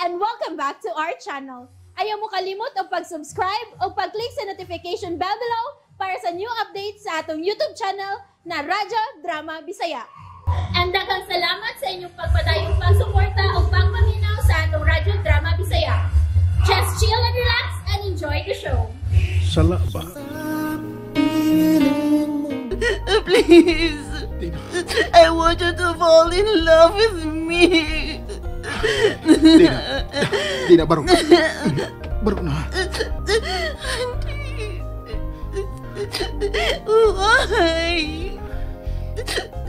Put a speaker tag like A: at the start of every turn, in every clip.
A: and welcome back to our channel. Ayaw mo kalimot o pag-subscribe o pag-click sa notification bell below para sa new updates sa atong YouTube channel na Radyo Drama Bisaya. And daghang salamat sa inyong pagpadayong pagsuporta o pagpaminaw sa atong Radyo Drama Bisaya. Just chill and relax and enjoy the show.
B: Sala ba?
C: Please, I want you to fall in love with me.
B: Dina, baro. Baro na.
C: Why?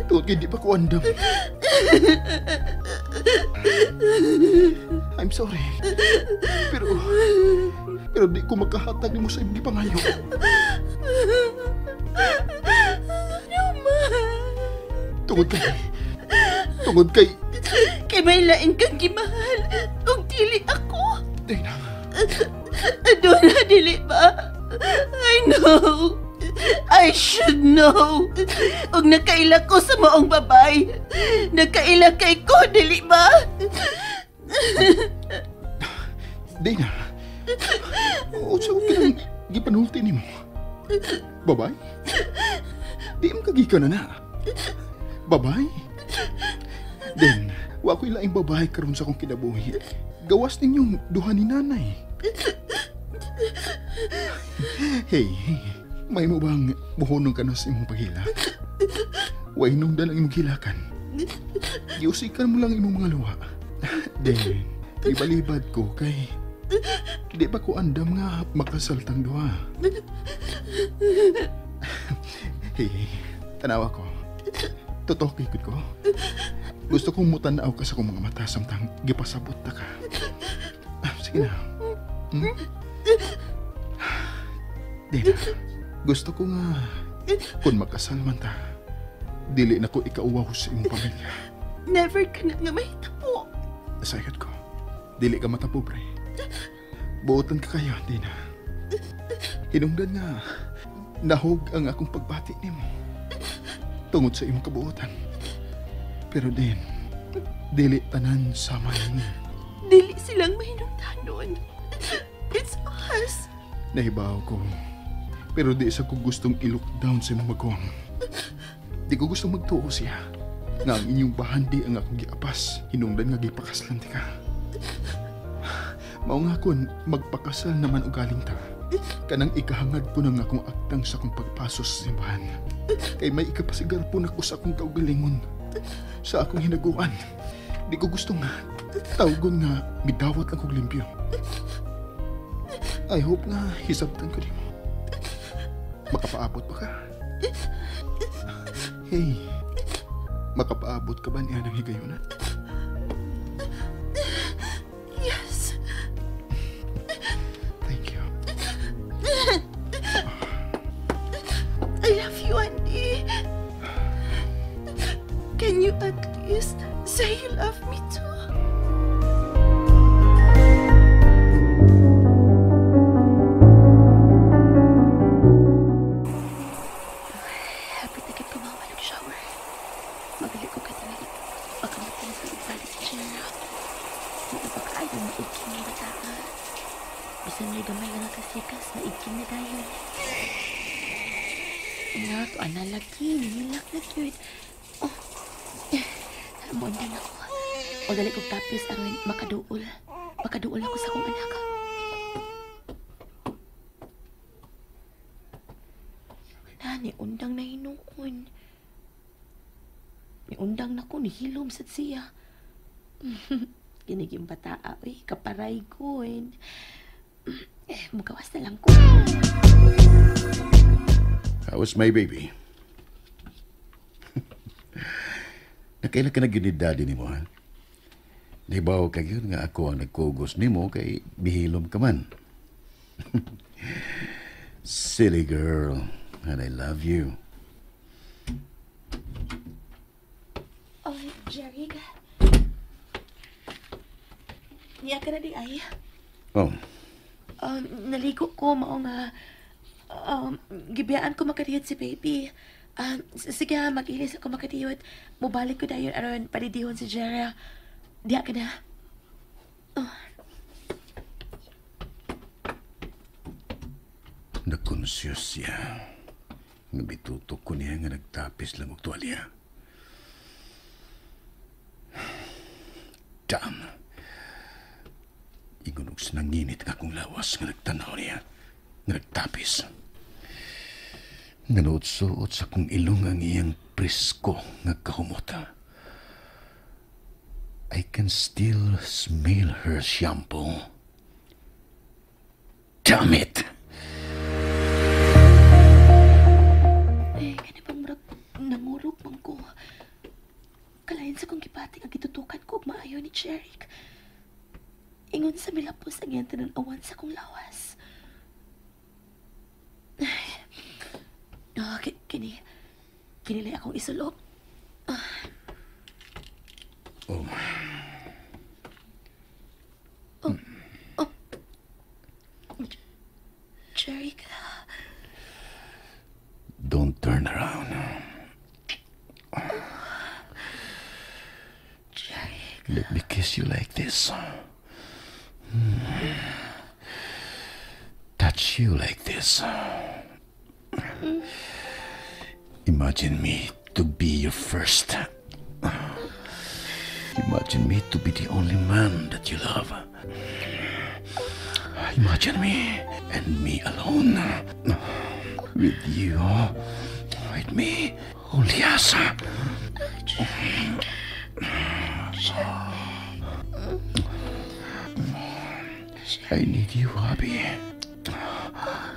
B: Tuot hindi pa ko andam. I'm sorry. Pero di ko makahatag mo sa imong gipangayo. Tungod kay
C: Kay may lain kang gimahal ug dili ako.
B: Dina.
C: Doon na dili ba? I know. I should know. Ug nakaila ko sa maong babay. Nakaila kay ko, dili ba?
B: Dina. O sa kung gipanulti nimo. Babay? Di mo kagikan na. Babay? Den, wa ko'y laing babae karon sa akong kinabuhi. Gawas ninyong duha ni nanay. Hey, may mo bang buhonong ka na sa imong paghila? Way nung dalang imong hilakan. Giusikan mo lang imong mga luha. Den, ibalibad ko kay di ba ko andam nga makasaltang duha. Hey, tanawa ko. Totoo kikot ko. Gusto kong mutanaw ka sa kong mga mata samtang gipasabot ta ka. Sige na. Dina, gusto ko nga kung makasal man ta, dili na ko ikauwaw sa imong pamilya.
C: Never ka na nga mahitabo.
B: Sayot ko, dili ka matapobre. Buotan ka kayo, Dina. Hinungdan nga, nahog ang akong pagbati nimo tungod sa imong kabuotan. Pero din, dili tanan sa may.
C: Dili silang mahinungdanon. It's us.
B: Nahibaw ko. Pero di sa ko gustong i-look down sa imong magwang. Di ko gustong magtuo siya. Nga ang inyong bahandi ang akong giapas. Hinungdan nga gipakaslan ti ka. Mao nga kon magpakasal naman og galing ta. Kanang ikahangad ko nang akong aktang sa akong pagpasos sa simbahan. Kay may ikapasigar po na ko sa akong kaugalingon. Sa akong hinaguan. Di ko gusto nga tawgon nga midawat ang kong limpyo. I hope nga hisabtan ko din mo. Makapaabot ba ka? Hey, makapaabot ka ba niya ng higayunan?
C: Yes.
B: Thank you.
C: I love you, Andy. Can you at least say you love me too? Happy na kumawa nag-shower. Magali ko ka talaga. Baka matang sa ibalik si Shara. Hindi ba kaya maigking na bata ka? Bisan may gamay nga kasikas, maigking na tayo. Inak, analaki, nilak na cute. Oh, mondan ako. O dali kong tapis aron makaduol. Makaduol ako sa kong anak. Nani, undang na hinuon. Ni undang na ko, nihilom sa siya. Giniging bataa, kaparay ko. Mugawas na lang ko.
D: How's my baby? Nakailan ka na yun ni daddy ni mo, ha? Nahibaw ka yun nga ako ang nagkugos ni mo kay bihilom ka man. Silly girl, and I love you.
C: Oh, Jerry ka. Niya ka na di ay.
D: Oh,
C: Naligo ko, mao nga. Gibiyaan ko makadiyot si baby. Sige, mag-ilis ako makadiyot. Mubalik ko dayon aron padidihon si Jera. Diya ka na. Oh.
D: Nakonsyos siya. Nga bitutok ko niya nga nagtapis lang og tuwalya. Damn. Ingon og sinanginit nga akong lawas nga nagtanaw niya. Nga nagtapis. Nga nuot-suot sa kong ilong ang iyang presko nga kahumota. I can still smell her shampoo. Damn it!
C: Kani bang murag nangurog man ko. Kalain sa kong gipati ang gitutukan ko maayo ni Jeric. Ingon sa milapos ang iyang tinanawan sa kong lawas. Kinilay akong isulok.
D: Oh.
C: Jeric.
D: Don't turn around.
C: Jeric.
D: Let me kiss you like this. Touch you like this. Imagine me to be your first. Imagine me to be the only man that you love. Imagine me and me alone. With you. With me. Only us. I need you, Abby.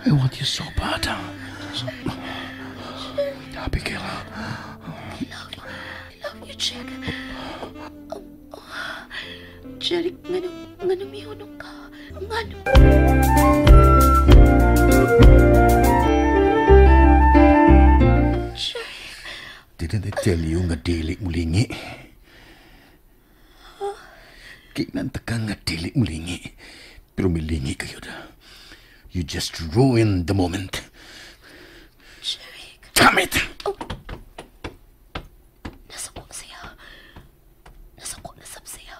D: I want you so bad. Abigail.
C: I love you, Jeric. Jeric, ngano mihunong ka? Ngano? Jeric.
D: Didn't I tell you nga dili mulingi? Kinanta ka nga dili mulingi. Pero milingi kayo da. You just ruined the moment.
C: Jeric.
D: Damn it!
C: Oh. Nasako siya. Nasako nasab siya.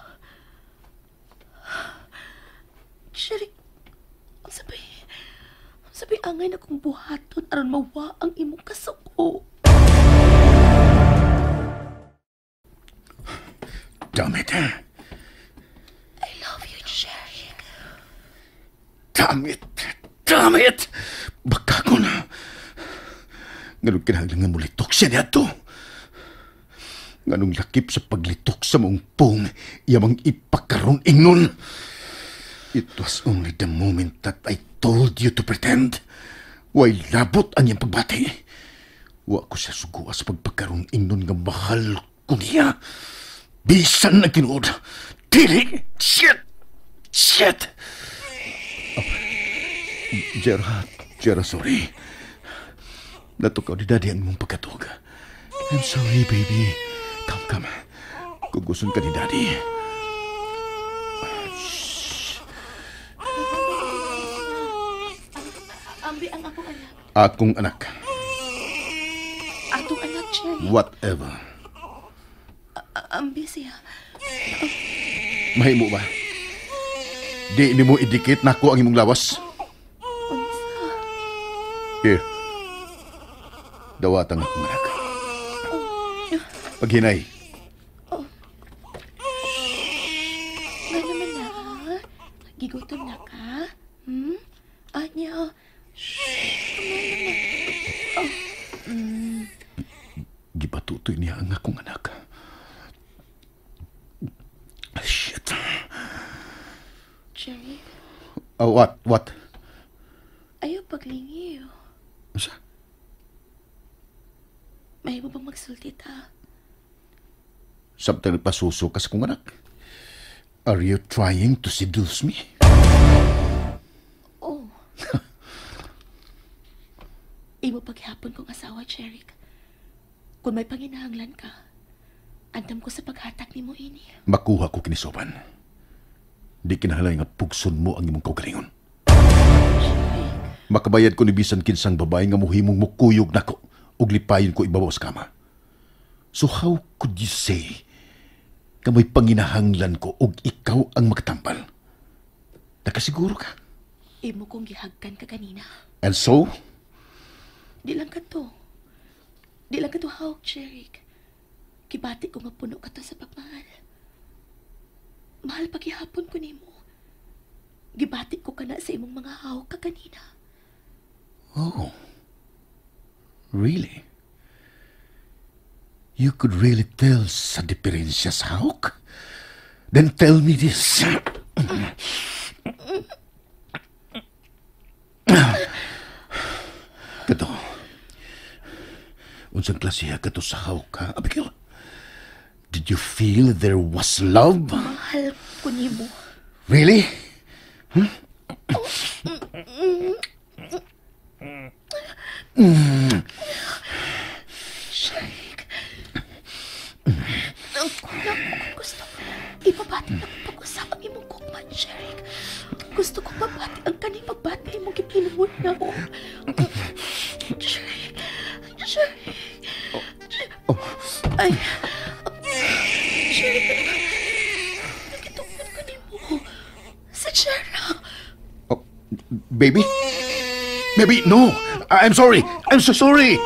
C: Jeric. Ang sabi angay na kong buhaton aron mawa ang imong kasuko.
D: Damn it!
C: I love you, Jeric.
D: Damn it! Damn it! Baka ko na. Ganun kinahanglan nga mulitok siya niya to. Ganun lakip sa paglitok sa mong pong iyamang ipakaroon ingnon. It was only the moment that I told you to pretend. Way labot ang iyang pagbati. Wa ko siya suguwa sa pagpakaroon ingnon nga mahal ko niya. Bisan na tinuod. Dili! Shit! Shit! Jera, sorry. Natukaw ni Daddy ang mong pagkatog. I'm sorry, baby. Come. Kugusun ka ni Daddy.
C: Ambi ang akong anak.
D: Akong anak.
C: Atong anak, Jeric.
D: Whatever.
C: Ambi siya.
D: Mahimo ba? Di ni mo idikit na ako ang imong lawas. Here. Dawatang akong anak. Paghinay.
C: Nga naman na, ha? Gigutom na ka? Anya,
D: Gipatutoy niya ang akong anak. Shit.
C: Jeric,
D: What?
C: ayaw paglingiw.
D: Sa?
C: May mo bang magsulti ta?
D: Samtang pasuso ka sa kong anak. Are you trying to seduce me?
C: Oh. Imo paghapon kong asawa, Jeric. Kung may panginahanglan ka, andam ko sa paghatak ni mo ini.
D: Makuha ko kinisoban. Di kinahalay nga pugson mo ang imong kaugalingon. Makabayad ko ni bisan kinsang babae nga muhimong mukuyog nako ug lipayon ko ibabaw sa kama. So how could you say nga may panginahanglan ko ug ikaw ang magtampal? Nakasiguro ka?
C: Imo kong gihagkan ka kanina.
D: And so?
C: Di lang ka to. Di lang ka to hawak, Jeric. Kibati ko nga puno ka to sa pagmahal. Mahal paghihapon ko nimo. Gibati ko ka na sa imong mga hawak ka kanina.
D: Oh. Really? You could really tell sa diferensya sa hawak? Then tell me this. Kato. Unsang klasiya kato sa hawak ka, Abigail? Did you feel there was love?
C: Mahal ko nimo.
D: Really?
C: Jeric. Gusto ibabati na pag-usap ang imong kukman, Jeric. Gusto ko mabati ang kaning pagbati mo gipinuod na mo. Jeric. Ay. Jeric. Nagitungkot ko ni mo. Si Jera.
D: Oh, baby? Baby, no! I'm sorry! I'm so sorry!